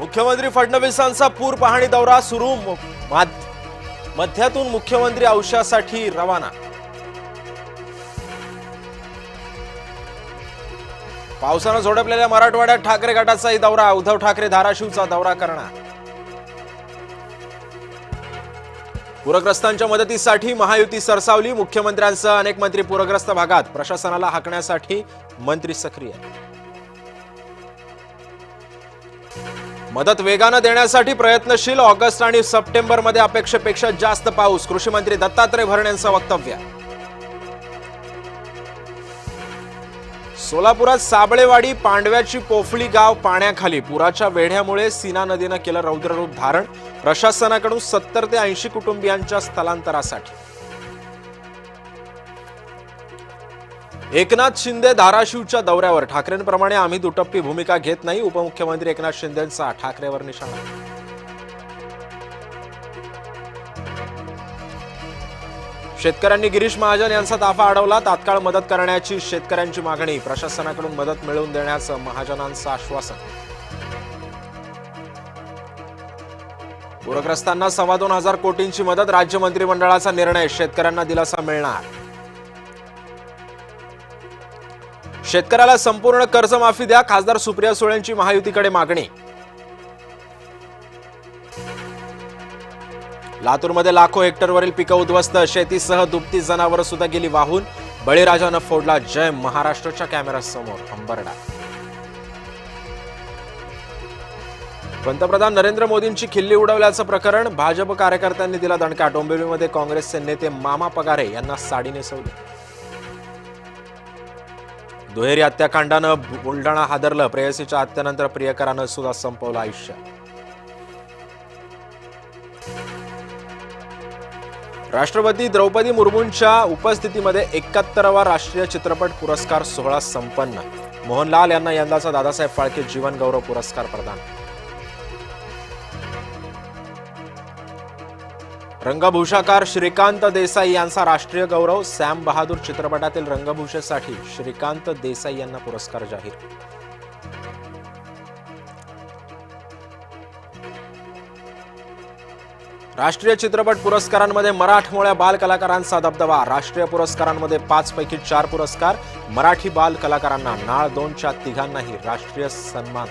मुख्यमंत्री फडणवीसांचा पूर पाहणी दौरा सुरू, मध्यातून मुख्यमंत्री औषधासाठी रवाना। पावसानं झोडपलेल्या मराठवाड्यात ठाकरे गटाचाही दौरा, उद्धव ठाकरे धाराशिवचा दौरा करणार। पूरग्रस्तांच्या मदतीसाठी महायुती सरसावली, मुख्यमंत्र्यांसह अनेक मंत्री पूरग्रस्त भागात, प्रशासनाला हाकण्यासाठी मंत्री सक्रिय। मदत वेगाने देण्यासाठी प्रयत्नशील, ऑगस्ट आणि सप्टेंबरमध्ये अपेक्षेपेक्षा जास्त पाऊस, कृषी मंत्री दत्तात्रय भरणे यांचं वक्तव्य। सोलापुरात साबळेवाडी पांडव्याची पोफळी गाव पाण्याखाली, पुराच्या वेढ्यामुळे सीना नदीनं केलं रौद्ररूप धारण, प्रशासनाकडून 70 ते 80 कुटुंबियांच्या स्थलांतरासाठी। एकनाथ शिंदे धाराशिवच्या दौऱ्यावर, ठाकरेंप्रमाणे आम्ही दुटप्पी भूमिका घेत नाही, उपमुख्यमंत्री एकनाथ शिंदेंचा ठाकरेवर निशाणा। शेतकऱ्यांनी गिरीश महाजन यांचा ताफा अडवला, तात्काळ मदत करण्याची शेतकऱ्यांची मागणी, प्रशासनाकडून मदत मिळवून देण्याचं महाजनांचं आश्वासन। पूरग्रस्तांना 2,2500 कोटींची मदत, राज्य मंत्रिमंडळाचा निर्णय, शेतकऱ्यांना दिलासा मिळणार। शेतकऱ्याला संपूर्ण कर्जमाफी द्या, खासदार सुप्रिया सुळेंची महायुतीकडे मागणी। लातूरमध्ये लाखो हेक्टरवरील पिकं उद्ध्वस्त, शेतीसह दुभती जनावरं सुद्धा गेली वाहून, बळीराजानं फोडला जय महाराष्ट्रच्या कॅमेऱ्यासमोर हंबरडा। पंतप्रधान नरेंद्र मोदींची खिल्ली उडवल्याचं प्रकरण, भाजप कार्यकर्त्यांनी दिला दणका, डोंबिवलीमध्ये काँग्रेसचे नेते मामा पगारे यांना साडी नेसवली। दुहेरी हत्याकांडानं बुलडाणा हादरलं, प्रेयसीच्या हत्येनंतर प्रियकरानं सुद्धा संपवलं आयुष्य। राष्ट्रपती द्रौपदी मुर्मूंच्या उपस्थितीमध्ये 71वा राष्ट्रीय चित्रपट पुरस्कार सोहळा संपन्न, मोहनलाल यांना यंदाचा दादासाहेब फाळके जीवन गौरव पुरस्कार प्रदान। रंगभूषाकार श्रीकांत देसाई यांचा राष्ट्रीय गौरव, सॅम बहादूर चित्रपटातील रंगभूषेसाठी श्रीकांत देसाई यांना पुरस्कार जाहीर। राष्ट्रीय चित्रपट पुरस्कारांमध्ये मराठमोळ्या बाल कलाकारांचा दबदबा, राष्ट्रीय पुरस्कारांमध्ये 5 पैकी 4 पुरस्कार, मराठी बाल कलाकारांना, नाळ 2च्या तिघांनाही राष्ट्रीय सन्मान।